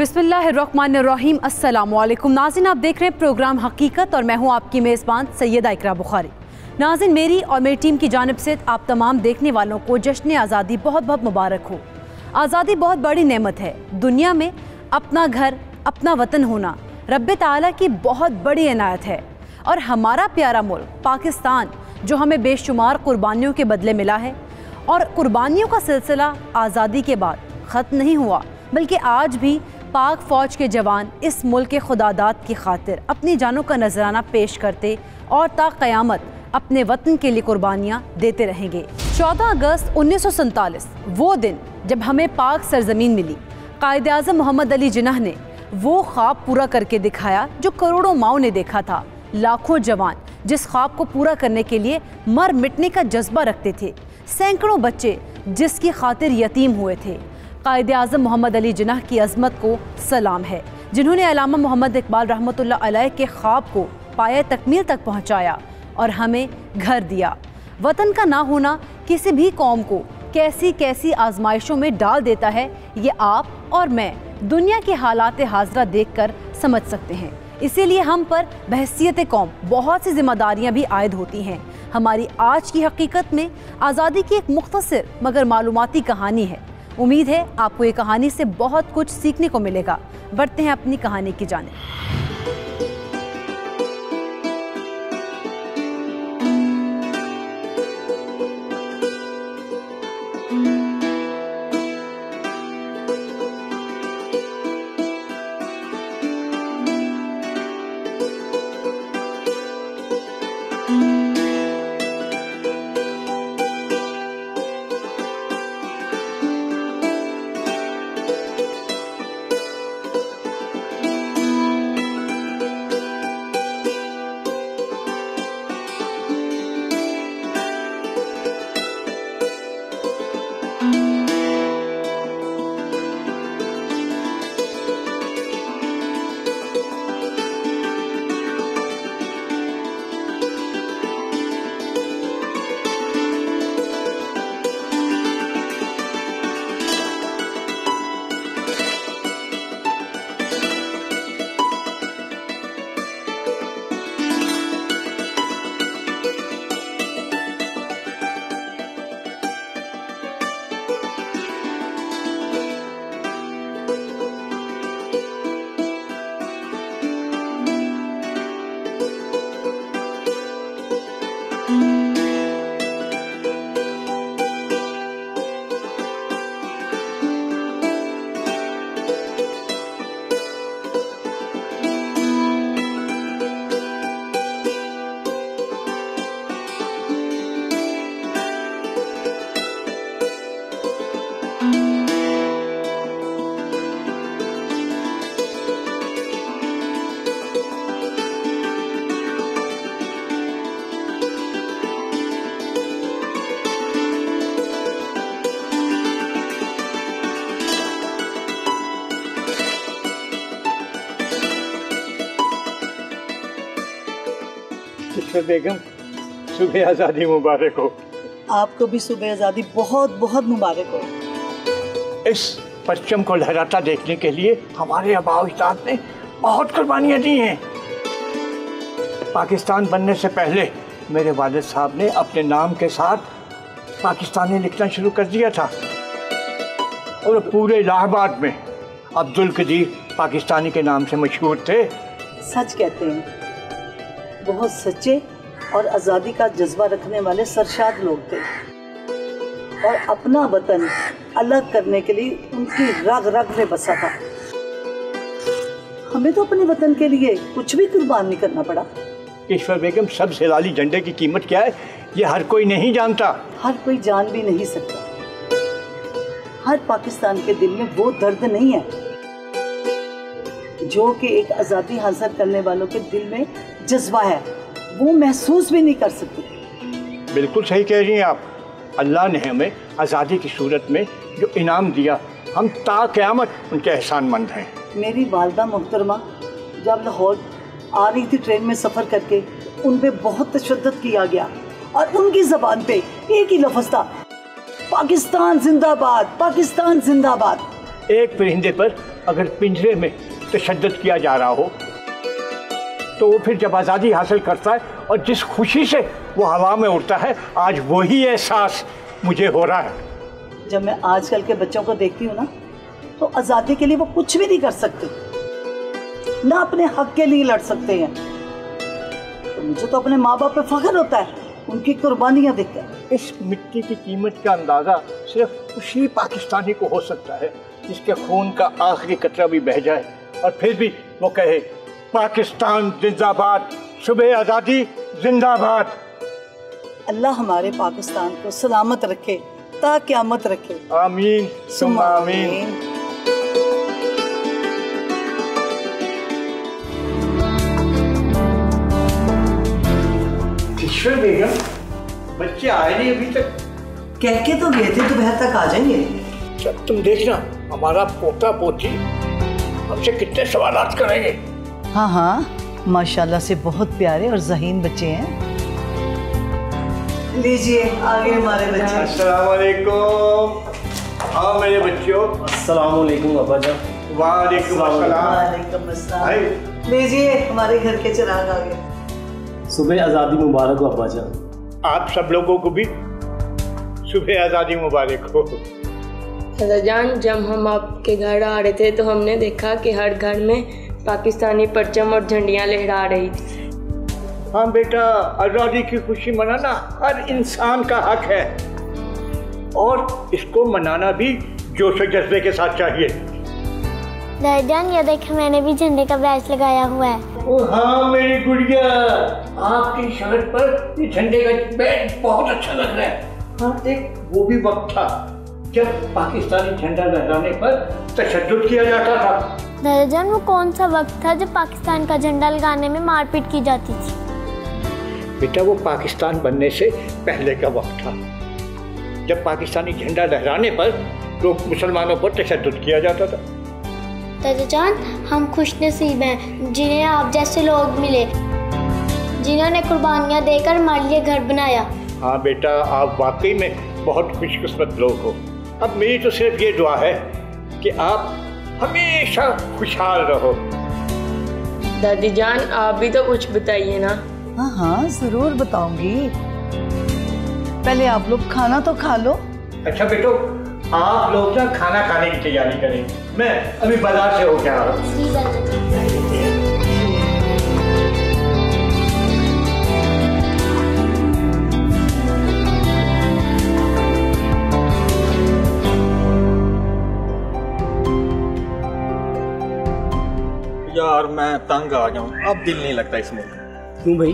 बिस्मिल्लाहिर्रहमानिर्रहीम। अस्सलामुअलैकुम नाज़रीन, आप देख रहे हैं प्रोग्राम हकीकत और मैं हूं आपकी मेज़बान सैयदा इकरा बुखारी। नाज़रीन, मेरी और मेरी टीम की जानिब से आप तमाम देखने वालों को जश्न आज़ादी बहुत बहुत मुबारक हो। आज़ादी बहुत बड़ी नेमत है। दुनिया में अपना घर, अपना वतन होना रब्बे ताला की बहुत बड़ी इनायत है। और हमारा प्यारा मुल्क पाकिस्तान जो हमें बेशुमार कुर्बानियों के बदले मिला है, और कुर्बानियों का सिलसिला आज़ादी के बाद ख़त्म नहीं हुआ, बल्कि आज भी पाक फ़ौज के जवान इस मुल्क के खुदादात की खातिर अपनी जानों का नजराना पेश करते और ता क़यामत अपने वतन के लिए कुर्बानियाँ देते रहेंगे। 14 अगस्त 1947 वो दिन जब हमें पाक सरजमीन मिली। कायद आज़म मोहम्मद अली जिन्नाह ने वो ख्वाब पूरा करके दिखाया जो करोड़ों माओं ने देखा था। लाखों जवान जिस ख्वाब को पूरा करने के लिए मर मिटने का जज्बा रखते थे, सैकड़ों बच्चे जिसकी खातिर यतीम हुए थे। कायद आज़म मोहम्मद अली जिन्नाह की अज़मत को सलाम है, जिन्होंने अल्लामा मोहम्मद इकबाल रहमतुल्लाह अलैह के ख्वाब को पाया तकमील तक पहुँचाया और हमें घर दिया। वतन का ना होना किसी भी कौम को कैसी कैसी आजमाइशों में डाल देता है, ये आप और मैं दुनिया के हालात हाज़रा देख कर समझ सकते हैं। इसीलिए हम पर बहसियत कौम बहुत सी जिम्मेदारियाँ भी आयद होती हैं। हमारी आज की हकीकत में आज़ादी की एक मुख्तसर मगर मालूमाती कहानी है। उम्मीद है आपको ये कहानी से बहुत कुछ सीखने को मिलेगा। बढ़ते हैं अपनी कहानी की जानिब। बेगम, सुबह आज़ादी मुबारक हो। आपको भी सुबह आज़ादी बहुत बहुत मुबारक हो। इस परचम को लहराता देखने के लिए हमारे आबा अजदाद ने बहुत कुर्बानियाँ दी हैं। पाकिस्तान बनने से पहले मेरे वालिद साहब ने अपने नाम के साथ पाकिस्तानी लिखना शुरू कर दिया था और पूरे इलाहाबाद में अब्दुल कदीर पाकिस्तानी के नाम से मशहूर थे। सच कहते हैं, बहुत सच्चे और आज़ादी का जज्बा रखने वाले सरशाद लोग थे और अपना वतन अलग करने के लिए उनकी रग रग में बसा था। हमें तो अपने वतन के लिए कुछ भी कुर्बान नहीं करना पड़ा। ईश्वर बेगम, सबसे लाली झंडे की कीमत क्या है ये हर कोई नहीं जानता। हर कोई जान भी नहीं सकता। हर पाकिस्तान के दिल में वो दर्द नहीं है जो कि एक आज़ादी हासिल करने वालों के दिल में जज्बा है, वो महसूस भी नहीं कर सकते। बिल्कुल सही कह रही हैं आप। अल्लाह ने हमें आज़ादी की सूरत में जो इनाम दिया, हम ता क़यामत उनके एहसानमंद हैं। मेरी वालदा मोहतरमा जब लाहौर आ रही थी ट्रेन में सफ़र करके, उन पे बहुत तशद्दुद किया गया और उनकी ज़बान पे एक ही लफ्ज़ था, पाकिस्तान जिंदाबाद, पाकिस्तान जिंदाबाद। एक परिंदे पर अगर पिंजरे में तशद्दुद किया जा रहा हो तो वो फिर जब आज़ादी हासिल करता है और जिस खुशी से वो हवा में उड़ता है, आज वही एहसास मुझे हो रहा है। जब मैं आजकल के बच्चों को देखती हूँ ना, तो आज़ादी के लिए वो कुछ भी नहीं कर सकते, ना अपने हक के लिए लड़ सकते हैं। तो मुझे तो अपने माँ बाप पे फख्र होता है, उनकी कुर्बानियाँ देखकर। इस मिट्टी की कीमत का अंदाज़ा सिर्फ उसी पाकिस्तानी को हो सकता है जिसके खून का आखिरी कतरा भी बह जाए और फिर भी वो कहे पाकिस्तान जिंदाबाद, सुबह आज़ादी जिंदाबाद। अल्लाह हमारे पाकिस्तान को सलामत रखे, ता क़यामत रखे। आमीन सुम्मा आमीन। ईश्वर बेगम, बच्चे आए नहीं अभी तक। कह के तो गए थे दोपहर तक आ जाएंगे। तुम देखना, हमारा पोता पोती हमसे कितने सवालात करेंगे। हाँ हाँ, माशाल्लाह से बहुत प्यारे और ज़हीन बच्चे हैं। लीजिए आगे हमारे बच्चे। अस्सलाम वालेकुम। हाँ मेरे बच्चों। अस्सलाम वालेकुम अब्बा जान। वालेकुम अस्सलाम। वालेकुम अस्सलाम। लीजिए हमारे घर के चिराग आ गए। सुबह आज़ादी मुबारक हो अब्बा जान। आप सब लोगों को भी सुबह आज़ादी मुबारक हो। जान, जब हम आपके घर आ रहे थे तो हमने देखा कि हर घर में पाकिस्तानी परचम और झंडियाँ लहरा रही थी। हाँ बेटा, आज़ादी की खुशी मनाना हर इंसान का हक है और इसको मनाना भी जोश और जज्बे के साथ चाहिए। दादाजान, ये देख मैंने भी झंडे का बैच लगाया हुआ है। ओ हाँ मेरी गुड़िया, आपकी शर्ट पर ये झंडे का बैच बहुत अच्छा लग रहा है। हाँ देख, वो भी वक्त था जब पाकिस्तानी झंडा लहराने पर तशद्दुद किया जाता था। दादाजान, वो कौन सा वक्त था जब पाकिस्तान का झंडा लगाने में मारपीट की जाती थी? बेटा, वो पाकिस्तान बनने से पहले का वक्त था जब पाकिस्तानी झंडा लहराने पर लोग मुसलमानों पर तशद्दुद किया जाता था। दादाजान, हम खुशनसीब हैं जिन्हें आप जैसे लोग मिले, जिन्होंने कुर्बानियाँ देकर हमारे लिए घर बनाया। हाँ बेटा, आप वाकई में बहुत खुशकिस्मत लोग हो। अब मेरी तो सिर्फ ये दुआ है कि आप हमेशा खुशहाल रहो। दादी जान, आप भी तो कुछ बताइए ना। हाँ हाँ जरूर बताऊंगी, पहले आप लोग खाना तो खा लो। अच्छा बेटो, आप लोग ना खाना खाने की तैयारी करें, मैं अभी बाजार से होकर आ रहा हूँ। यार मैं तंग आ जाऊँ, अब दिल नहीं लगता इस मुल्क में। क्यों भाई,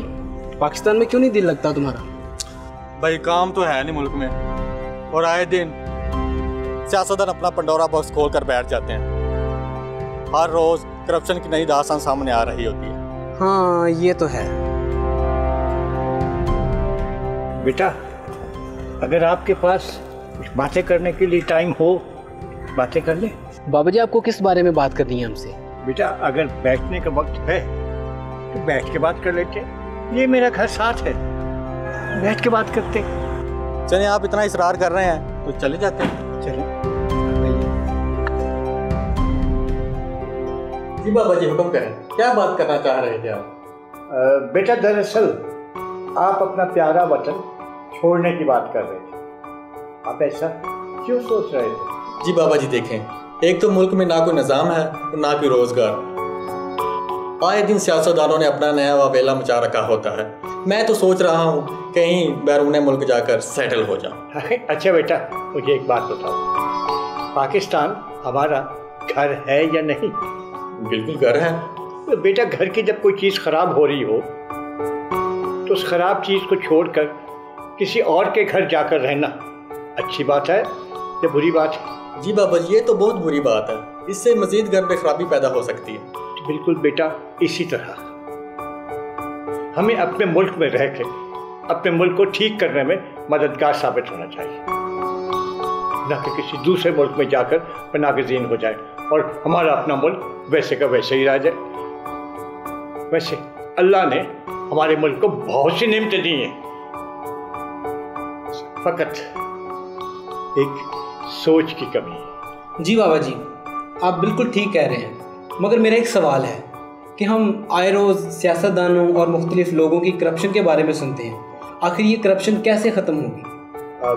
पाकिस्तान में क्यों नहीं दिल लगता तुम्हारा? भाई काम तो है नहीं मुल्क में, और आए दिन सियासतदान अपना पंडोरा बॉक्स खोल कर बैठ जाते हैं। हर रोज करप्शन की नई दास्तान सामने आ रही होती है। हाँ ये तो है। बेटा, अगर आपके पास कुछ बातें करने के लिए टाइम हो, बातें कर ले। बाबा जी, आपको किस बारे में बात करनी है हमसे? बेटा, अगर बैठने का वक्त है तो बैठ के बात कर लेते। ये मेरा घर साथ है, बैठ के बात करते। चलिए, आप इतना इसरार कर रहे हैं तो चले जाते हैं। चलो जी बाबा जी, हुक्म करें, क्या बात करना चाह रहे थे आप? बेटा, दरअसल आप अपना प्यारा वतन छोड़ने की बात कर रहे थे। आप ऐसा क्यों सोच रहे थे? जी बाबा जी देखें, एक तो मुल्क में ना कोई निज़ाम है और ना कोई रोजगार। आए दिन सियासतदानों ने अपना नया वावेला मचा रखा होता है। मैं तो सोच रहा हूँ कहीं बैरून मुल्क जाकर सेटल हो जाऊँ। अच्छा बेटा, मुझे एक बात बताओ, पाकिस्तान हमारा घर है या नहीं? बिल्कुल घर है। तो बेटा, घर की जब कोई चीज़ खराब हो रही हो तो उस खराब चीज़ को छोड़कर किसी और के घर जाकर रहना अच्छी बात है या बुरी बात है? जी बाबा जी, ये तो बहुत बुरी बात है, इससे मजीद घर में खराबी पैदा हो सकती है। तो बिल्कुल बेटा, इसी तरह हमें अपने मुल्क में रह के अपने मुल्क को ठीक करने में मददगार साबित होना चाहिए, न कि किसी दूसरे मुल्क में जाकर पनागज़ीन हो जाए और हमारा अपना मुल्क वैसे का वैसे ही रह जाए। वैसे अल्लाह ने हमारे मुल्क को बहुत सी नेमतें दी हैं, फ़कत एक सोच की कमी है। जी बाबा जी, आप बिल्कुल ठीक कह रहे हैं, मगर मेरा एक सवाल है कि हम आए रोज़ सियासतदानों और मुख्तलिफ लोगों की करप्शन के बारे में सुनते हैं, आखिर ये करप्शन कैसे ख़त्म होगी?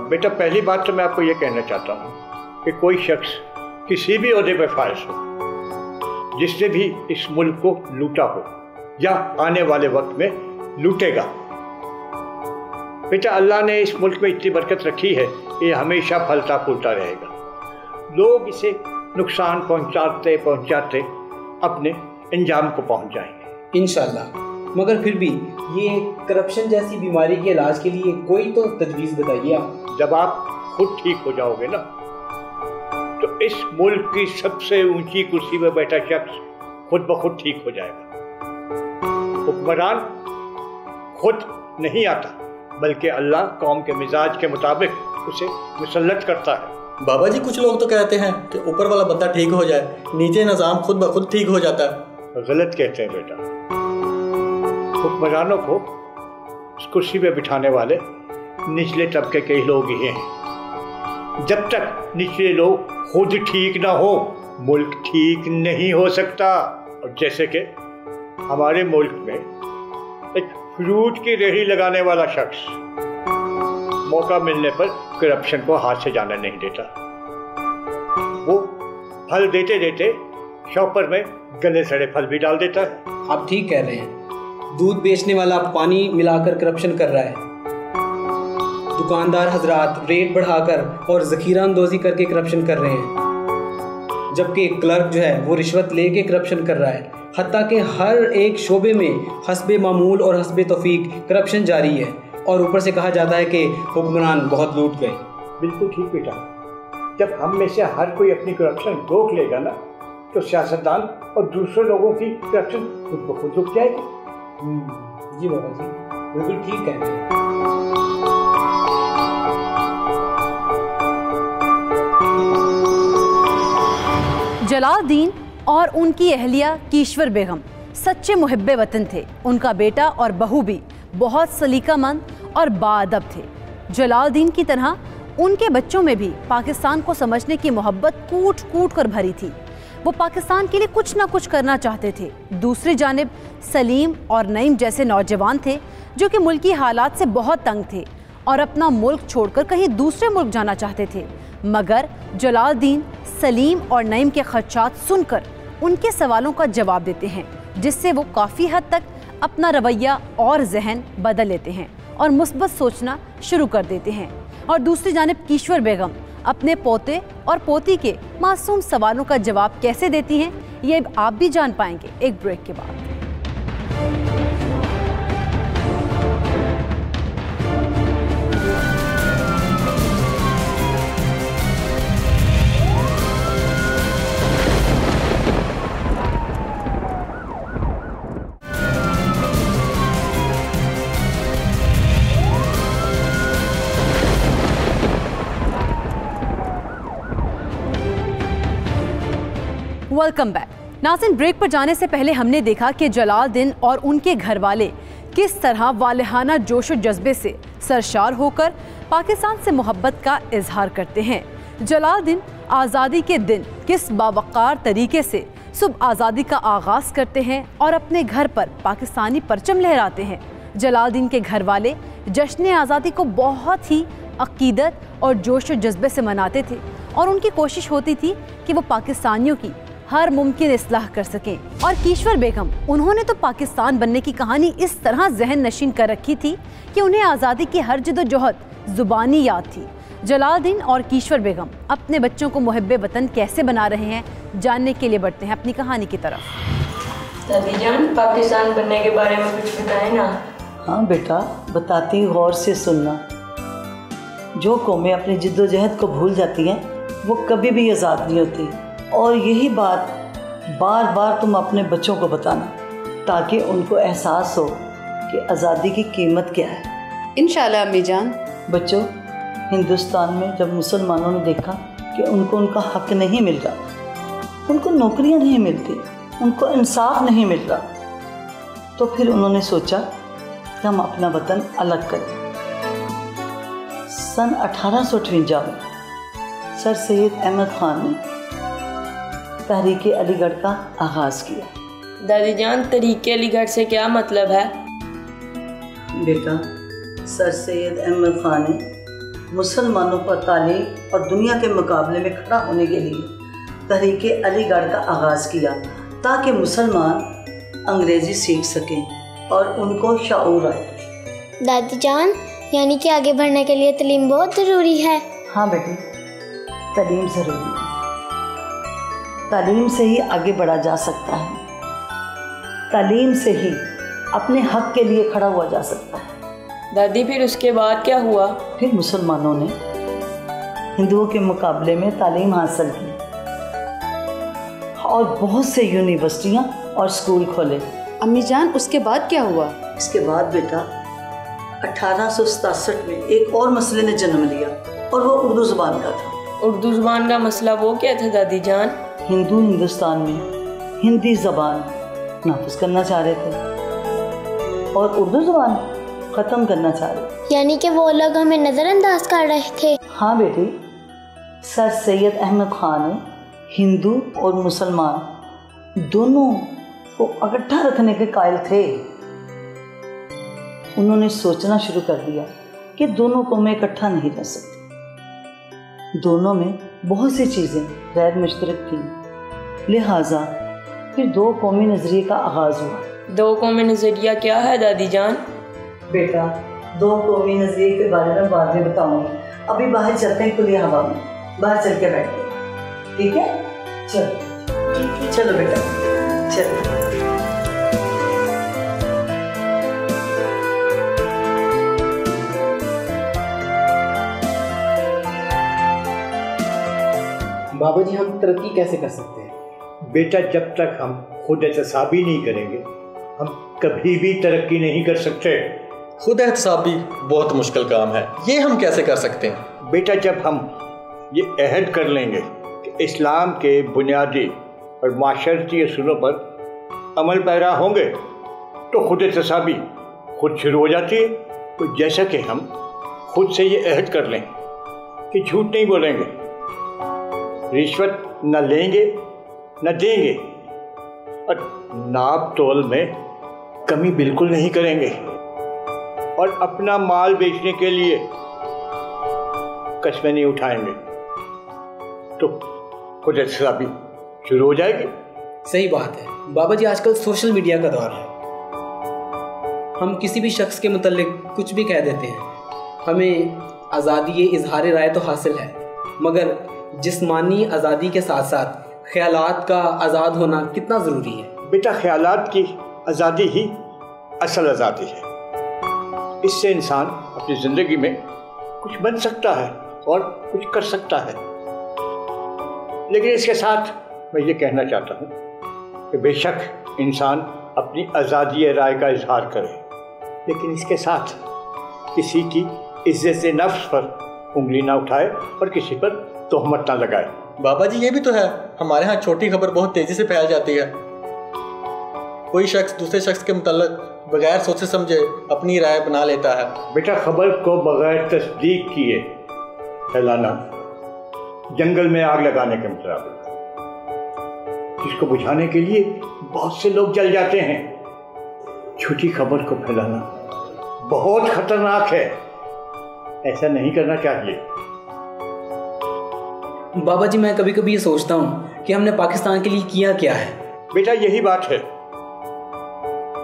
बेटा, पहली बात तो मैं आपको ये कहना चाहता हूँ कि कोई शख्स किसी भी ओहदे पर फायज हो, जिसने भी इस मुल्क को लूटा हो या आने वाले वक्त में लूटेगा, बेटा अल्लाह ने इस मुल्क में इतनी बरकत रखी है, ये हमेशा फलता फूलता रहेगा। लोग इसे नुकसान पहुंचाते पहुंचाते अपने अंजाम को पहुंच जाएंगे इंशाल्लाह। मगर फिर भी ये करप्शन जैसी बीमारी के इलाज के लिए कोई तो तजवीज़ बताइए आप। जब आप खुद ठीक हो जाओगे ना, तो इस मुल्क की सबसे ऊंची कुर्सी पर बैठा शख्स खुद ब खुद ठीक हो जाएगा। हुक्मरान खुद नहीं आता, बल्कि अल्लाह कौम के मिजाज के मुताबिक उसे मुसल्लत करता है। बाबा जी, कुछ लोग तो कहते हैं कि ऊपर वाला बंदा ठीक हो जाए, नीचे निज़ाम खुद ब खुद ठीक हो जाता है। गलत कहते हैं बेटा। हुक्मरानों को उस कुर्सी पे बिठाने वाले निचले तबके के ही लोग ही हैं। जब तक निचले लोग खुद ठीक ना हो, मुल्क ठीक नहीं हो सकता। और जैसे कि हमारे मुल्क में एक फ्रूट की रेहड़ी लगाने वाला शख्स मौका मिलने पर करप्शन को हाथ से जाने नहीं देता। वो फल देते देते शॉपर में गले सड़े फल भी डाल देता है। आप ठीक कह रहे हैं, दूध बेचने वाला पानी मिलाकर करप्शन कर रहा है, दुकानदार हजरात रेट बढ़ाकर और ज़ख़ीरा अंदोज़ी करके करप्शन कर रहे हैं, जबकि क्लर्क जो है वो रिश्वत लेके करप्शन कर रहा है। हत्ता कि हर एक शोबे में हस्बे मामूल और हस्बे तौफीक करप्शन जारी है, और ऊपर से कहा जाता है कि हुक्मरान बहुत लूट गए। बिल्कुल ठीक बेटा। जब हम में से हर कोई अपनी करप्शन रोक लेगा ना, तो सियासतदान और दूसरे लोगों की करप्शन खुद ब खुद रुक जाएगी। जी बाबा जी, बिल्कुल ठीक कहते हैं। जलालुद्दीन और उनकी अहलिया कीश्वर बेगम सच्चे मुहिब्बे वतन थे। उनका बेटा और बहू भी बहुत सलीकामंद और बाअदब थे। जलालुद्दीन की तरह उनके बच्चों में भी पाकिस्तान को समझने की मोहब्बत कूट कूट कर भरी थी। वो पाकिस्तान के लिए कुछ ना कुछ करना चाहते थे। दूसरी जानिब सलीम और नईम जैसे नौजवान थे जो कि मुल्की हालात से बहुत तंग थे और अपना मुल्क छोड़कर कहीं दूसरे मुल्क जाना चाहते थे। मगर जलालुद्दीन सलीम और नईम के खदशात सुनकर उनके सवालों का जवाब देते हैं, जिससे वो काफ़ी हद तक अपना रवैया और जहन बदल लेते हैं और मुस्बत सोचना शुरू कर देते हैं। और दूसरी जानिब कीश्वर बेगम अपने पोते और पोती के मासूम सवालों का जवाब कैसे देती हैं, ये आप भी जान पाएंगे एक ब्रेक के बाद। Welcome back. नाज़रीन, ब्रेक पर जाने से पहले हमने देखा कि जलालुद्दीन और उनके घर वाले किस तरह वालिहाना जोश व जज्बे से सरशार होकर पाकिस्तान से मोहब्बत का इजहार करते हैं। जलालुद्दीन आज़ादी के दिन किस बावक़ार तरीके से सुबह आज़ादी का आगाज़ करते हैं और अपने घर पर पाकिस्तानी परचम लहराते हैं। जलालुद्दीन के घर वाले जश्न आज़ादी को बहुत ही अक़ीदत और जोश व जज्बे से मनाते थे और उनकी कोशिश होती थी कि वो पाकिस्तानियों की हर मुमकिन इस्लाह कर सकें। और कीश्वर बेगम, उन्होंने तो पाकिस्तान बनने की कहानी इस तरह जहन नशीन कर रखी थी कि उन्हें आज़ादी की हर जद्दोजहद ज़ुबानी याद थी। जलालुद्दीन और कीश्वर बेगम अपने बच्चों को मुहिब्बे वतन कैसे बना रहे हैं, जानने के लिए बढ़ते हैं अपनी कहानी की तरफ। दादी जान, पाकिस्तान बनने के बारे में कुछ बताएं ना। हाँ बेटा, बताती हूँ, गौर से सुनना। जो कौमें अपनी जिद्दोजहद को भूल जाती हैं वो कभी भी आज़ाद नहीं होती, और यही बात बार बार तुम अपने बच्चों को बताना ताकि उनको एहसास हो कि आज़ादी की कीमत क्या है। इंशाल्लाह अम्मी जान। बच्चों, हिंदुस्तान में जब मुसलमानों ने देखा कि उनको उनका हक नहीं मिल रहा, उनको नौकरियां नहीं मिलती, उनको इंसाफ नहीं मिल रहा, तो फिर उन्होंने सोचा कि हम अपना वतन अलग करें। सन 1858 में सर सैयद अहमद ख़ान ने तहरीक अलीगढ़ का आगाज़ किया। दादी जान, तहरीक अलीगढ़ से क्या मतलब है? बेटा, सर सैयद अहमद ख़ान ने मुसलमानों पर तालीम और दुनिया के मुकाबले में खड़ा होने के लिए तहरीक अलीगढ़ का आगाज़ किया ताकि मुसलमान अंग्रेज़ी सीख सकें और उनको शऊर आए। दादी जान, यानी कि आगे बढ़ने के लिए तालीम बहुत ज़रूरी है। हाँ बेटी, तालीम ज़रूरी है। तालीम से ही आगे बढ़ा जा सकता है। तालीम से ही अपने हक के लिए खड़ा हुआ जा सकता है। दादी, फिर उसके बाद क्या हुआ? फिर मुसलमानों ने हिंदुओं के मुकाबले में तालीम हासिल की और बहुत से यूनिवर्सिटियाँ और स्कूल खोले। अम्मी जान, उसके बाद क्या हुआ? इसके बाद बेटा 1867 में एक और मसले ने जन्म लिया और वो उर्दू ज़ुबान का था। उर्दू ज़ुबान का मसला वो क्या था दादी जान? हिंदू हिंदुस्तान में हिंदी ज़बान नाफिज करना चाह रहे थे और उर्दू ज़बान ख़त्म करना चाह रहे थे। यानी कि वो लोग हमें नज़रअंदाज कर रहे थे। हाँ बेटी, सर सैयद अहमद ख़ान ने हिंदू और मुसलमान दोनों को इकट्ठा रखने के कायल थे। उन्होंने सोचना शुरू कर दिया कि दोनों कौमें इकट्ठा नहीं रह सकती। दोनों में बहुत सी चीज़ें गैर मुश्तरक थीं, लिहाजा फिर दो कौमी नज़रिए का आगाज़ हुआ। दो कौमी नज़रिया क्या है दादी जान? बेटा, दो कौमी नज़रिए के बारे में बाद में बताऊंगी। अभी बाहर चलते हैं खुली हवा में, बाहर चल के बैठते हैं, ठीक है? चलो चलो बेटा, चलो। बाबा जी, हम तरक्की कैसे कर सकते हैं? बेटा, जब तक हम खुद एहतसाबी नहीं करेंगे हम कभी भी तरक्की नहीं कर सकते। खुद एहतसाबी बहुत मुश्किल काम है, ये हम कैसे कर सकते हैं? बेटा, जब हम ये अहद कर लेंगे कि इस्लाम के बुनियादी और माशरती असूलों पर अमल पैरा होंगे तो खुद एहतसाबी खुद शुरू हो जाती है। तो जैसा कि हम खुद से ये अहद कर लें कि झूठ नहीं बोलेंगे, रिश्वत न लेंगे न देंगे और नाप तोल में कमी बिल्कुल नहीं करेंगे और अपना माल बेचने के लिए कस्में नहीं उठाएंगे तो खुद एहतसाबी शुरू हो जाएगी। सही बात है बाबा जी, आजकल सोशल मीडिया का दौर है। हम किसी भी शख्स के मुतल्लिक कुछ भी कह देते हैं। हमें आज़ादी इजहार राय तो हासिल है, मगर जिस्मानी आज़ादी के साथ साथ ख्यालात का आज़ाद होना कितना ज़रूरी है? बेटा, ख्यालात की आज़ादी ही असल आज़ादी है। इससे इंसान अपनी ज़िंदगी में कुछ बन सकता है और कुछ कर सकता है। लेकिन इसके साथ मैं ये कहना चाहता हूँ कि बेशक इंसान अपनी आज़ादी राय का इजहार करे, लेकिन इसके साथ किसी की इज्जत नफ्स पर उंगली ना उठाए और किसी पर तोहमत ना लगाए। बाबा जी, ये भी तो है, हमारे यहाँ छोटी खबर बहुत तेज़ी से फैल जाती है। कोई शख्स दूसरे शख्स के मुतल्लिक बगैर सोचे समझे अपनी राय बना लेता है। बेटा, खबर को बगैर तस्दीक किए फैलाना जंगल में आग लगाने के मुताबिक, जिसको बुझाने के लिए बहुत से लोग जल जाते हैं। झूठी खबर को फैलाना बहुत खतरनाक है, ऐसा नहीं करना चाहिए। बाबा जी, मैं कभी कभी ये सोचता हूँ कि हमने पाकिस्तान के लिए किया क्या है। बेटा, यही बात है,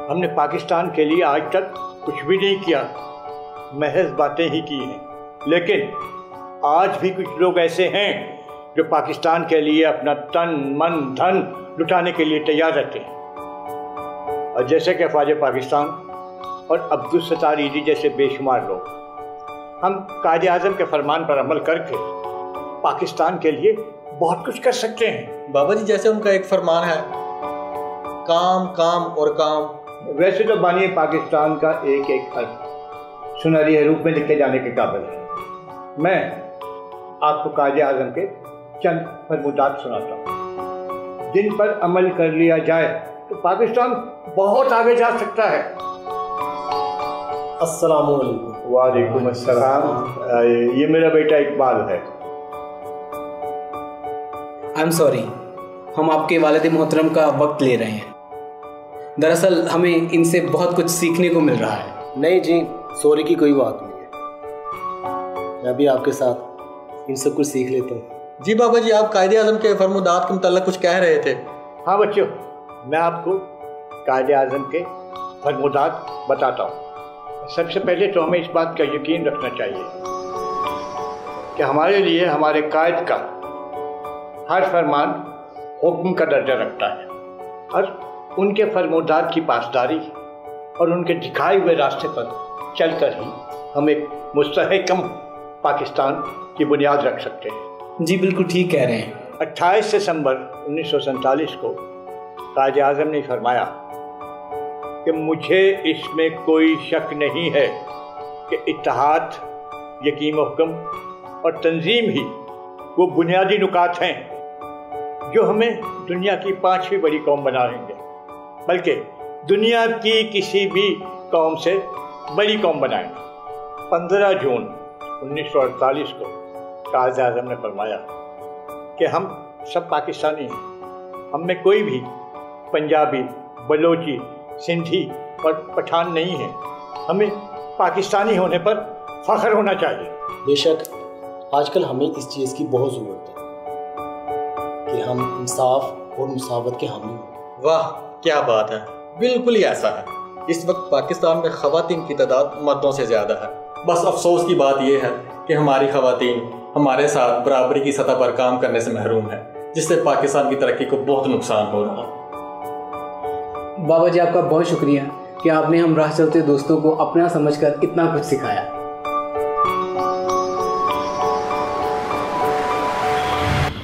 हमने पाकिस्तान के लिए आज तक कुछ भी नहीं किया, महज बातें ही की हैं। लेकिन आज भी कुछ लोग ऐसे हैं जो पाकिस्तान के लिए अपना तन मन धन लुटाने के लिए तैयार रहते हैं। और जैसे कि ख्वाजा पाकिस्तान और अब्दुल सत्तार ईदी जैसे बेशुमार लोग, हम कायदे आज़म के फरमान पर अमल करके पाकिस्तान के लिए बहुत कुछ कर सकते हैं। बाबा जी, जैसे उनका एक फरमान है, काम काम और काम। वैसे तो बानी पाकिस्तान का एक एक हर्फ सुनहरी हरूफ में लिखे जाने के काबिल है। मैं आपको कायदे आज़म के चंद फरमूदात सुनाता हूँ, जिन पर अमल कर लिया जाए तो पाकिस्तान बहुत आगे जा सकता है। अस्सलाम वालेकुम। वालेकुम अस्सलाम। ये मेरा बेटा इकबाल है। आई एम सॉरी, हम आपके वालिद मोहतरम का वक्त ले रहे हैं। दरअसल हमें इनसे बहुत कुछ सीखने को मिल रहा है। नहीं जी, सॉरी की कोई बात नहीं है, मैं भी आपके साथ इनसे कुछ सीख लेता हूँ। जी बाबा जी, आप कायदे आज़म के फरमुदात के मुताल्लिक़ कुछ कह रहे थे। हाँ बच्चों, मैं आपको कायदे आज़म के फरमुदात बताता हूँ। सबसे पहले तो हमें इस बात का यकीन रखना चाहिए कि हमारे लिए हमारे कायद का हर फरमान हुक्म का दर्जा रखता है और उनके फरमुदात की पासदारी और उनके दिखाए हुए रास्ते पर चलकर ही हम एक मुस्तहकम पाकिस्तान की बुनियाद रख सकते हैं। जी बिल्कुल ठीक कह रहे हैं। 28 दिसंबर 1947 को कायदे आज़म ने फरमाया कि मुझे इसमें कोई शक नहीं है कि इत्तेहाद, यकीन हुक्म और तंजीम ही वो बुनियादी नुकात हैं जो हमें दुनिया की 5वीं बड़ी कौम बनाएंगे, बल्कि दुनिया की किसी भी कौम से बड़ी कौम बनाएंगे। 15 जून 1948 को कायदे आज़म ने फरमाया कि हम सब पाकिस्तानी हैं, हम में कोई भी पंजाबी, बलोची, सिंधी और पठान नहीं है। हमें पाकिस्तानी होने पर फख्र होना चाहिए। बेशक आजकल हमें इस चीज़ की बहुत ज़रूरत है कि हम इंसाफ और मुसावत के हामी हों। वाह क्या बात है, बिल्कुल ही ऐसा है। इस वक्त पाकिस्तान में ख़वातीन की तादाद मर्दों से ज़्यादा है। बस अफसोस की बात यह है कि हमारी ख़वातीन हमारे साथ बराबरी की सतह पर काम करने से महरूम है, जिससे पाकिस्तान की तरक्की को बहुत नुकसान हो रहा है। बाबा जी आपका बहुत शुक्रिया कि आपने हम राह चलते दोस्तों को अपना समझकर इतना कुछ सिखाया।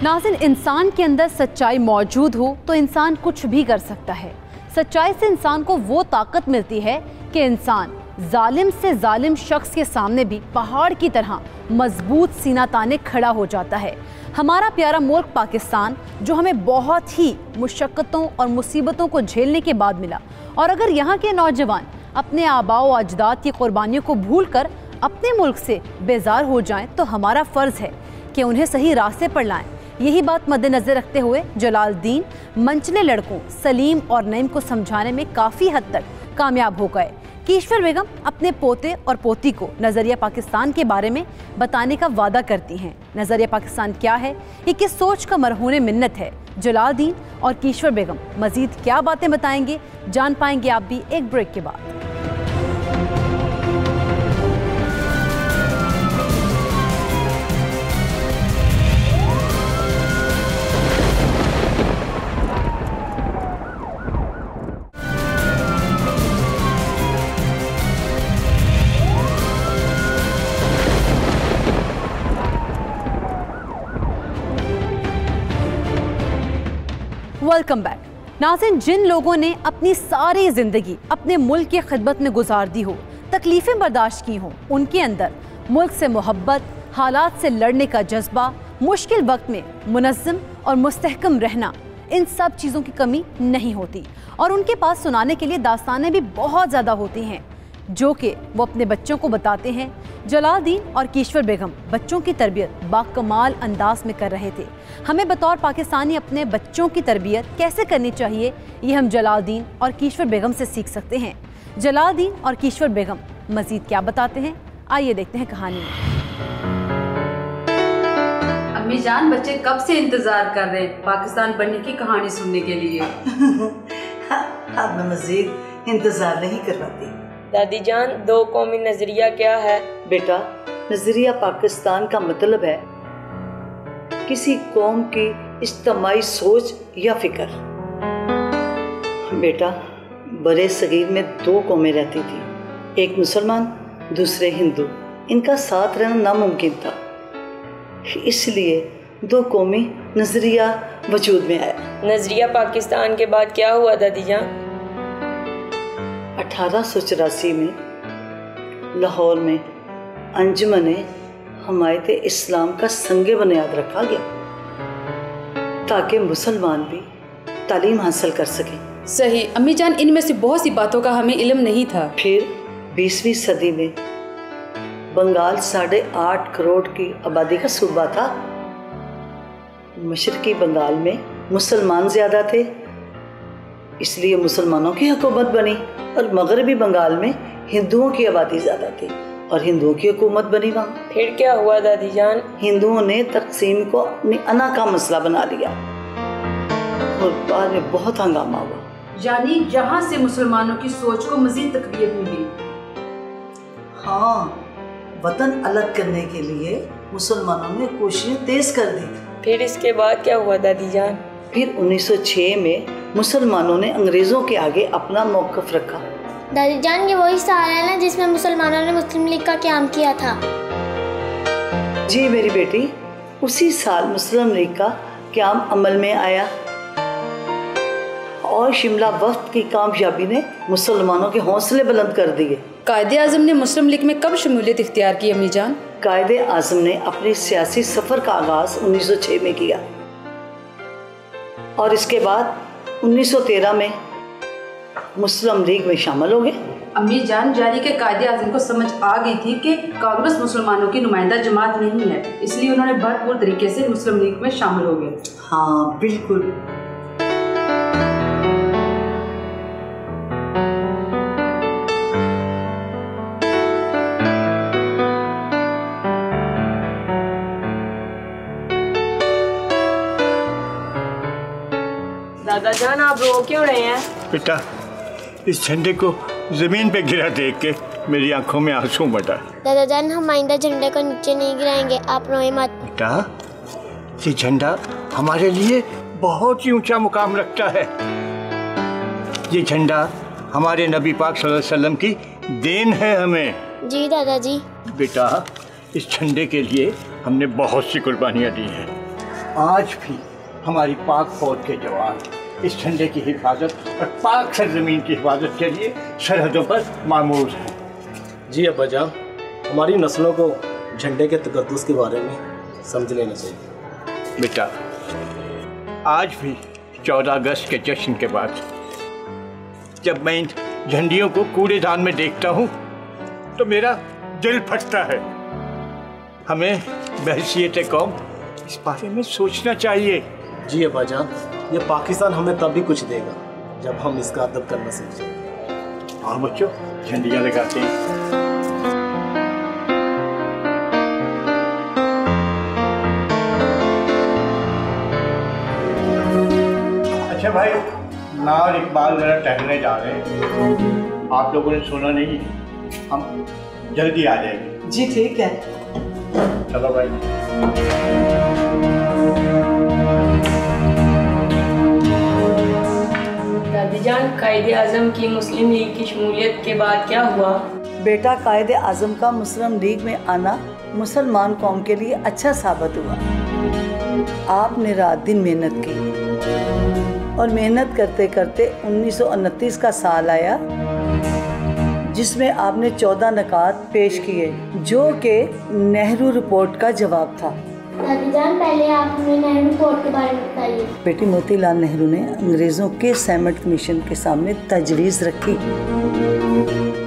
नाज़रीन, इंसान के अंदर सच्चाई मौजूद हो तो इंसान कुछ भी कर सकता है। सच्चाई से इंसान को वो ताकत मिलती है कि इंसान जालिम से जालिम शख्स के सामने भी पहाड़ की तरह मजबूत सीना ताने खड़ा हो जाता है। हमारा प्यारा मुल्क पाकिस्तान जो हमें बहुत ही मुशक्क़तों और मुसीबतों को झेलने के बाद मिला, और अगर यहाँ के नौजवान अपने आबाओ अजदाद की कुर्बानियों को भूलकर अपने मुल्क से बेजार हो जाएं तो हमारा फ़र्ज़ है कि उन्हें सही रास्ते पर लाएं। यही बात मद्देनज़र रखते हुए जलालुद्दीन मंचले लड़कों सलीम और नईम को समझाने में काफ़ी हद तक कामयाब हो गए। कीश्वर बेगम अपने पोते और पोती को नज़रिया पाकिस्तान के बारे में बताने का वादा करती हैं। नज़रिया पाकिस्तान क्या है, ये किस सोच का मरहून मिन्नत है? जलालुद्दीन और कीश्वर बेगम मज़ीद क्या बातें बताएंगे, जान पाएंगे आप भी एक ब्रेक के बाद। Welcome back. नाज़रीन, जिन लोगों ने अपनी सारी ज़िंदगी अपने मुल्क की खिदमत में गुजार दी हो, तकलीफ़ें बर्दाश्त की हों, उनके अंदर मुल्क से मोहब्बत, हालात से लड़ने का जज्बा, मुश्किल वक्त में मुनज़्ज़म और मुस्तहकम रहना, इन सब चीज़ों की कमी नहीं होती। और उनके पास सुनाने के लिए दास्तानें भी बहुत ज़्यादा होती हैं जो कि वो अपने बच्चों को बताते हैं। जलालुद्दीन और कीश्वर बेगम बच्चों की तरबियत बाकमाल अंदाज में कर रहे थे। हमें बतौर पाकिस्तानी अपने बच्चों की तरबियत कैसे करनी चाहिए, ये हम जलालुद्दीन और कीश्वर बेगम से सीख सकते हैं। जलालुद्दीन और कीश्वर बेगम मज़ीद क्या बताते हैं, आइए देखते हैं कहानी में। अम्मी जान, बच्चे कब से इंतज़ार कर रहे हैं पाकिस्तान बनने की कहानी सुनने के लिए। अब मैं मज़ीद इंतज़ार नहीं करवाती। दादी जान, दो कौमी नजरिया क्या है? बेटा, नजरिया पाकिस्तान का मतलब है किसी कौम की इज्तिमाई सोच या फिक्र। बेटा, बड़े सगीर में दो कौमें रहती थी, एक मुसलमान दूसरे हिंदू। इनका साथ रहना नामुमकिन था, इसलिए दो कौमी नजरिया वजूद में आया। नजरिया पाकिस्तान के बाद क्या हुआ दादी जान? 1884 में लाहौर में अंजुमन हमायत इस्लाम का संगे बुनियाद रखा गया ताकि मुसलमान भी तालीम हासिल कर सकें। सही अम्मी जान, इनमें से बहुत सी बातों का हमें इल्म नहीं था। फिर 20वीं सदी में बंगाल 8.5 करोड़ की आबादी का सूबा था। मशरकी बंगाल में मुसलमान ज़्यादा थे, इसलिए मुसलमानों की हुकूमत बनी, और मगरबी बंगाल में हिंदुओं की आबादी ज़्यादा थी और हिंदुओं की हुकूमत बनी वहाँ। फिर क्या हुआ दादी जान? हिंदुओं ने तकसीम को अपनी अना का मसला बना लिया और बाद में बहुत हंगामा हुआ। यानी यहाँ से मुसलमानों की सोच को मजीद तकवीत मिली। हाँ, वतन अलग करने के लिए मुसलमानों ने कोशिशें तेज कर दी। फिर इसके बाद क्या हुआ दादी जान? फिर 1906 में मुसलमानों ने अंग्रेज़ों के आगे अपना मौक़िफ़ रखा। दादी जान, ये वही साल है ना जिसमें मुसलमानों ने मुस्लिम लीग का क़याम किया था? जी मेरी बेटी, उसी साल मुस्लिम लीग का क़याम अमल में आया और शिमला वफ़द की कामयाबी ने मुसलमानों के हौसले बुलंद कर दिए। कायदे आज़म ने मुस्लिम लीग में कब शमूलियत इख्तियार की अम्मी जान? कायदे आज़म ने अपने सियासी सफ़र का आगाज़ 1906 में किया और इसके बाद 1913 में मुस्लिम लीग में शामिल हो गए। अम्मी जान, यानी कि कायदे आज़म को समझ आ गई थी कि कांग्रेस मुसलमानों की नुमाइंदा जमात नहीं है, इसलिए उन्होंने भरपूर तरीके से मुस्लिम लीग में शामिल हो गए। हाँ बिल्कुल। दादा जान, आप रो क्यों रहे हैं? बेटा, इस झंडे को जमीन पे गिरा देख के मेरी आंखों में आंसू बटा। दादा जान, हम आइंदा झंडे को नीचे नहीं गिराएंगे, आप रोए मत। बेटा, ये झंडा हमारे लिए बहुत ही ऊंचा मुकाम रखता है। ये झंडा हमारे नबी पाक सल्लल्लाहु अलैहि वसल्लम की देन है हमें। जी दादाजी। बेटा, इस झंडे के लिए हमने बहुत सी कुर्बानियाँ दी हैं। आज भी हमारी पाक फौज के जवान इस झंडे की हिफाजत और पाक सरजमीन की हिफाजत के लिए सरहदों पर मामूर हैं। जी अब्बा जान, हमारी नस्लों को झंडे के तकद्दुस के बारे में समझ लेना चाहिए। बेटा, आज भी 14 अगस्त के जश्न के बाद जब मैं इन झंडियों को कूड़ेदान में देखता हूँ तो मेरा दिल फटता है। हमें बहसीयत कौम इस बारे में सोचना चाहिए। जी अब्बा जान, ये पाकिस्तान हमें तब भी कुछ देगा जब हम इसका अदब करना सीख जाएंगे। हाँ बच्चों, झंडियाँ लगाते हैं। अच्छा भाई, मैं और इकबाल जरा टहलने जा रहे हैं। आप लोगों ने सुना नहीं, हम जल्दी आ जाएंगे। जी ठीक है। चलो भाई। दादी जान, कायदे आज़म की मुस्लिम लीग की शमूलियत के बाद क्या हुआ? बेटा, कायदे आज़म का मुस्लिम लीग में आना मुसलमान कौम के लिए अच्छा साबित हुआ। आपने रात दिन मेहनत की और मेहनत करते करते 1929 का साल आया जिसमें आपने 14 नकात पेश किए जो कि नेहरू रिपोर्ट का जवाब था। दादी जान, पहले आप हमें नेहरू रिपोर्ट के बारे में बताइए। बेटी, मोतीलाल नेहरू ने अंग्रेज़ों के सैमट कमीशन के सामने तजवीज़ रखी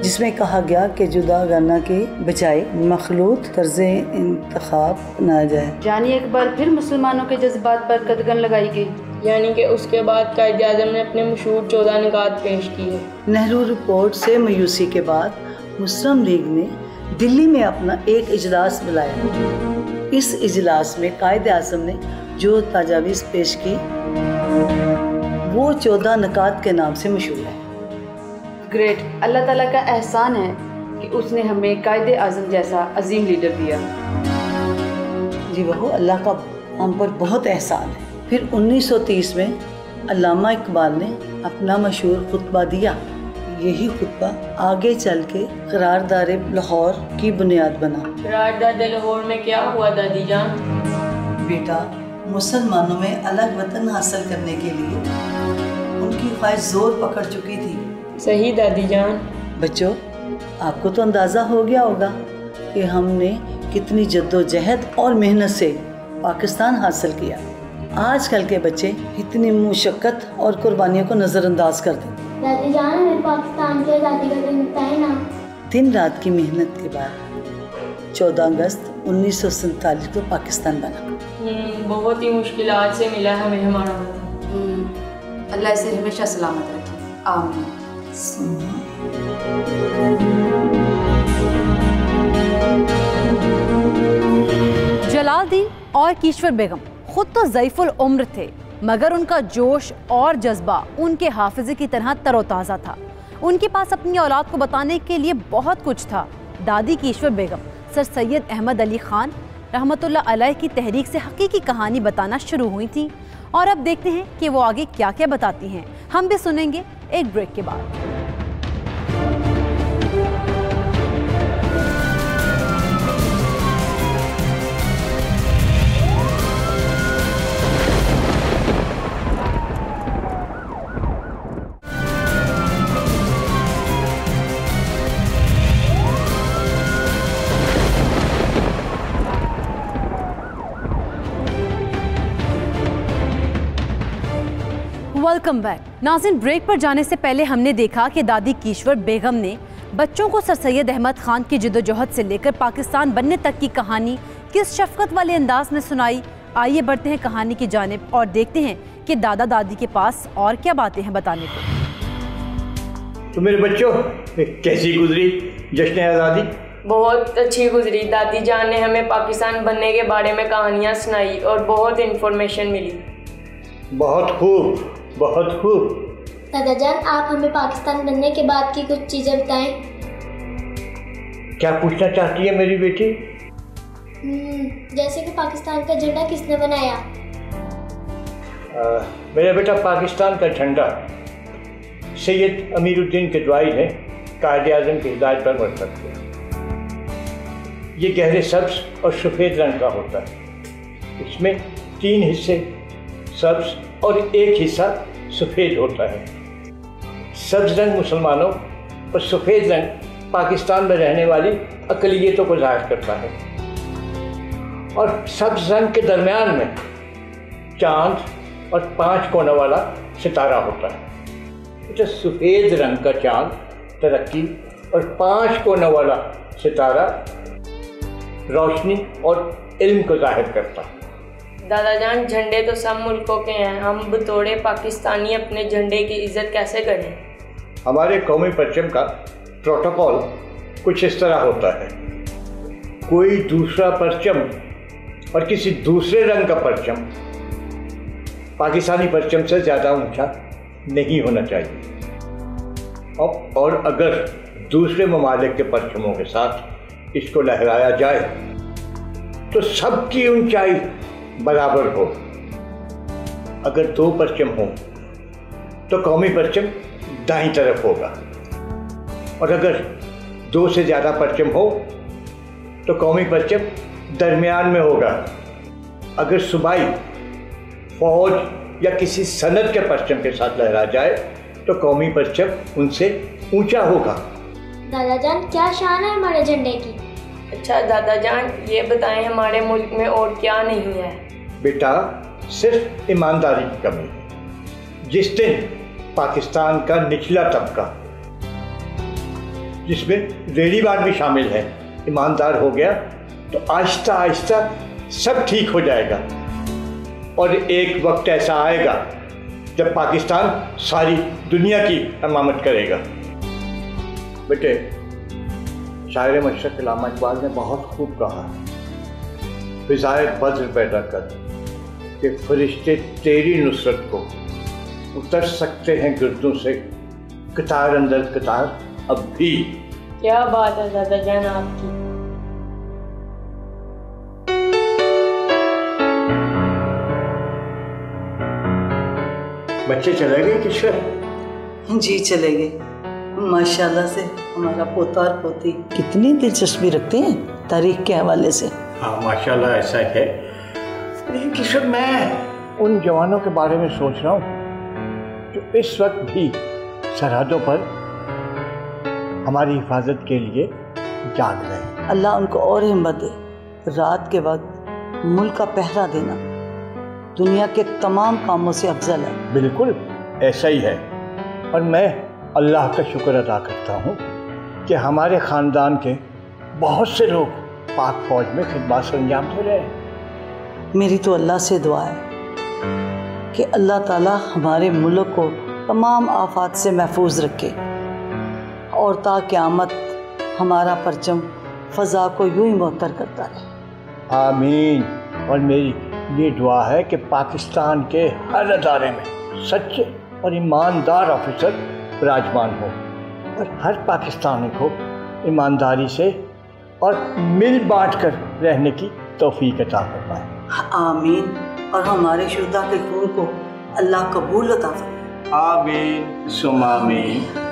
जिसमें कहा गया कि जुदागाना के बजाय मखलूत तर्ज़ इंतखाब अपनाया जाए। यानी एक बार फिर मुसलमानों के जज्बात पर कदगन लगाई गई। यानी कि उसके बाद कायदे आज़म ने अपने मशहूर 14 निकात पेश किए। नेहरू रिपोर्ट से मायूसी के बाद मुस्लिम लीग ने दिल्ली में अपना एक इजलास बुलाया। इस इजलास में कायदे आज़म ने जो तजावीज़ पेश की वो 14 नकात के नाम से मशहूर है। ग्रेट, अल्लाह ताला का एहसान है कि उसने हमें कायदे आज़म जैसा अजीम लीडर दिया। जी वह अल्लाह का हम पर बहुत एहसान है। फिर 1930 में अल्लामा इकबाल ने अपना मशहूर खुतबा दिया। यही खुतबा आगे चल के करारदाद लाहौर की बुनियाद बना। करारदाद लाहौर में क्या हुआ दादी जान? बेटा, मुसलमानों में अलग वतन हासिल करने के लिए उनकी ख्वाहिश जोर पकड़ चुकी थी। सही दादी जान। बच्चों, आपको तो अंदाज़ा हो गया होगा कि हमने कितनी जद्दोजहद और मेहनत से पाकिस्तान हासिल किया। आजकल के बच्चे इतनी मुशक्क़त और कुर्बानियों को नज़रअंदाज कर देते। दादी जान, हमें पाकिस्तान की आज़ादी का दिन बताए ना। दिन रात की मेहनत के बाद 14 अगस्त 1947 को पाकिस्तान बना। बहुत ही मुश्किलात से मिला हमें हमारा वतन। अल्लाह इसे हमेशा सलामत रखे, आमीन। जलालुद्दीन और कीश्वर बेगम खुद तो ज़ईफुल उम्र थे, मगर उनका जोश और जज्बा उनके हाफिज़े की तरह तरोताज़ा था। उनके पास अपनी औलाद को बताने के लिए बहुत कुछ था। दादी कीश्वर बेगम सर सैयद अहमद अली ख़ान रहमतुल्लाह अलैह की तहरीक से हकीकी कहानी बताना शुरू हुई थी, और अब देखते हैं कि वो आगे क्या क्या बताती हैं। हम भी सुनेंगे एक ब्रेक के बाद। Welcome back. नाज़रीन, ब्रेक पर जाने से पहले हमने देखा कि दादी कीश्वर बेगम ने बच्चों को सर सैयद अहमद ख़ान की जद्दोजहद से लेकर पाकिस्तान बनने तक की कहानी किस शफ़क़त वाले अंदाज में सुनाई। आइए बढ़ते हैं कहानी की जानिब और देखते हैं कि दादा दादी के पास और क्या बातें हैं बताने को। तो मेरे बच्चों, कैसी गुजरी जश्न आज़ादी? बहुत अच्छी गुजरी। दादी जान ने हमें पाकिस्तान बनने के बारे में कहानियाँ सुनाई और बहुत इन्फॉर्मेशन मिली। बहुत खूब, बहुत खूब। दादा जान, आप हमें पाकिस्तान बनने के बाद की कुछ चीज़ें बताएं। क्या पूछना चाहती है मेरी बेटी? जैसे कि पाकिस्तान का झंडा किसने बनाया? मेरा बेटा, पाकिस्तान का झंडा सैयद अमीरुद्दीन किदवाई ने कायदे आज़म की हिदायत पर मरतब किया। ये गहरे सब्ज़ और सफ़ेद रंग का होता है। इसमें 3 हिस्से सब्ज़ और 1 हिस्सा सफ़ेद होता है। सब्ज़ रंग मुसलमानों और सफ़ेद रंग पाकिस्तान में रहने वाली अक़लियतों को ज़ाहिर करता है। और सब्ज़ रंग के दरमियान में चाँद और 5 कोनों वाला सितारा होता है। तो सफ़ेद रंग का चाँद तरक्की और 5 कोनों वाला सितारा रोशनी और इल्म को ज़ाहिर करता है। दादा जान, झंडे तो सब मुल्कों के हैं, हम बतौर पाकिस्तानी अपने झंडे की इज्जत कैसे करें? हमारे कौमी परचम का प्रोटोकॉल कुछ इस तरह होता है। कोई दूसरा परचम और किसी दूसरे रंग का परचम पाकिस्तानी परचम से ज़्यादा ऊंचा नहीं होना चाहिए। और अगर दूसरे ममालिक के परचमों के साथ इसको लहराया जाए तो सबकी ऊंचाई बराबर हो। अगर 2 परचम हो तो कौमी परचम दाईं तरफ होगा, और अगर 2 से ज़्यादा परचम हो तो कौमी परचम दरमियान में होगा। अगर सूबाई, फौज या किसी सनद के परचम के साथ लहरा जाए तो कौमी परचम उनसे ऊंचा होगा। दादा जान, क्या शान है हमारे झंडे की? अच्छा दादा जान, ये बताएं हमारे मुल्क में और क्या नहीं है? बेटा, सिर्फ ईमानदारी की कमी है। जिस दिन पाकिस्तान का निचला तबका, जिसमें रेडीवार भी शामिल है, ईमानदार हो गया तो आहिस्ता आहिस्ता सब ठीक हो जाएगा। और एक वक्त ऐसा आएगा जब पाकिस्तान सारी दुनिया की इमामत करेगा। बेटे, शायर मशरक़ अल्लामा इकबाल ने बहुत खूब कहा, फ़िज़ाए बद्र पैदा कर कि फरिश्ते तेरी नुसरत को उतर सकते हैं गिरदों से कतार अंदर कतार अब भी। क्या बात है दादा जान आपकी। बच्चे चले गए किश्वर? जी चले गए। माशाल्लाह से हमारा पोता और पोती कितनी दिलचस्पी रखते हैं तारीख के हवाले से। हाँ, माशाल्लाह ऐसा है। लेकिन किशोर, मैं उन जवानों के बारे में सोच रहा हूँ जो इस वक्त भी सरहदों पर हमारी हिफाजत के लिए जाग रहे हैं। अल्लाह उनको और हिम्मत दे। रात के वक्त मुल्क का पहरा देना दुनिया के तमाम कामों से अफजल है। बिल्कुल ऐसा ही है। और मैं अल्लाह का शुक्र अदा करता हूँ कि हमारे ख़ानदान के बहुत से लोग पाक फौज में खिदमत अंजाम दे रहे हैं। मेरी तो अल्लाह से दुआ है कि अल्लाह ताला हमारे मुल्क को तमाम आफात से महफूज रखे और ता क़यामत हमारा परचम फ़ज़ा को यूं ही मुअत्तर करता रहे। आमीन। और मेरी ये दुआ है कि पाकिस्तान के हर अदारे में सच्चे और ईमानदार ऑफिसर विराजमान हो और हर पाकिस्तानी को ईमानदारी से और मिल बांट कर रहने की तौफीक अता फरमाए। आमीन। और हमारे शुहदा के खून को अल्लाह कबूल अता फरमाए। आमीन सुम्मा आमीन।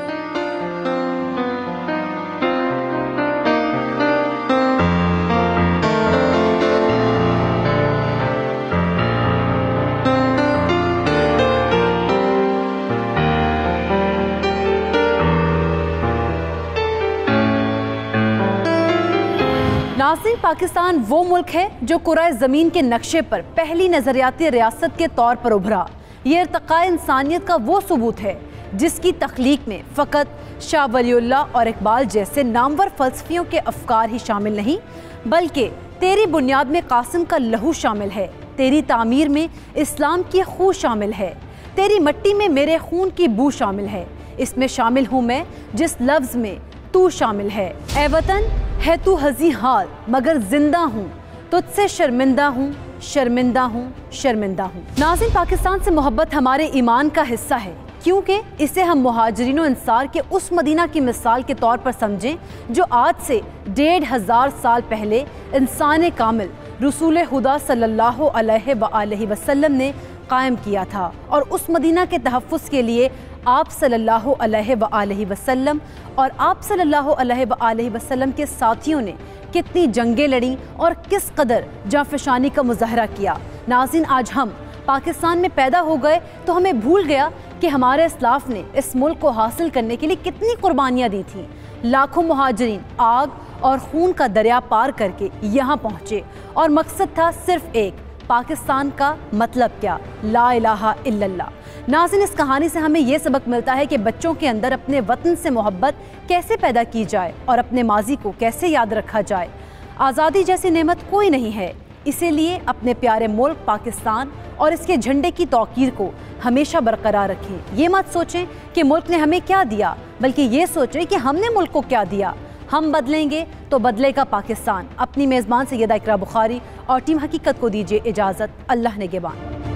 नाज़रीन, पाकिस्तान वो मुल्क है जो कुराए ज़मीन के नक्शे पर पहली नज़रियाती रियासत के तौर पर उभरा। ये इर्तिक़ा इंसानियत का वो सबूत है जिसकी तख्लीक में फ़कत शाह वलीउल्लाह और इकबाल जैसे नामवर फ़लसफ़ियों के अफ़कार ही शामिल नहीं, बल्कि तेरी बुनियाद में कासिम का लहू शामिल है, तेरी तामीर में इस्लाम की खू शामिल है, तेरी मट्टी में मेरे खून की बू शामिल है, इसमें शामिल हूँ मैं जिस लफ्ज़ में तू शामिल है। ए वतन है तू हज़ी हाल मगर जिंदा हूँ, तुझसे शर्मिंदा हूँ, शर्मिंदा हूँ, शर्मिंदा हूँ। नाज़रीन, पाकिस्तान से मोहब्बत हमारे ईमान का हिस्सा है, क्योंकि इसे हम मुहाजिरीन और अंसार के उस मदीना की मिसाल के तौर पर समझें जो आज से 1500 साल पहले इंसान कामिल रसूल खुदा सल्लल्लाहु अलैहि वसल्लम ने कायम किया था। और उस मदीना के तहफ़्फ़ुज़ के लिए आप सल्लल्लाहु अलैहि वसल्लम और आप सल्लल्लाहु अलैहि वसल्लम के साथियों ने कितनी जंगें लड़ी और किस कदर जांफशानी का मुजाहरा किया। नाज़रीन, आज हम पाकिस्तान में पैदा हो गए तो हमें भूल गया कि हमारे इस्लाफ ने इस मुल्क को हासिल करने के लिए कितनी कुर्बानियाँ दी थीं। लाखों मुहाजिरीन आग और खून का दरिया पार करके यहाँ पहुँचे और मकसद था सिर्फ एक, पाकिस्तान का मतलब क्या, ला इलाहा इल्लल्लाह। नाज़रीन, इस कहानी से हमें ये सबक मिलता है कि बच्चों के अंदर अपने वतन से मोहब्बत कैसे पैदा की जाए और अपने माजी को कैसे याद रखा जाए। आज़ादी जैसी नेमत कोई नहीं है, इसीलिए अपने प्यारे मुल्क पाकिस्तान और इसके झंडे की तौकीर को हमेशा बरकरार रखें। ये मत सोचें कि मुल्क ने हमें क्या दिया, बल्कि ये सोचें कि हमने मुल्क को क्या दिया। हम बदलेंगे तो बदलेगा पाकिस्तान। अपनी मेज़बान सैयदा इकरा बुखारी और टीम हकीकत को दीजिए इजाज़त। अल्लाह निगहबान।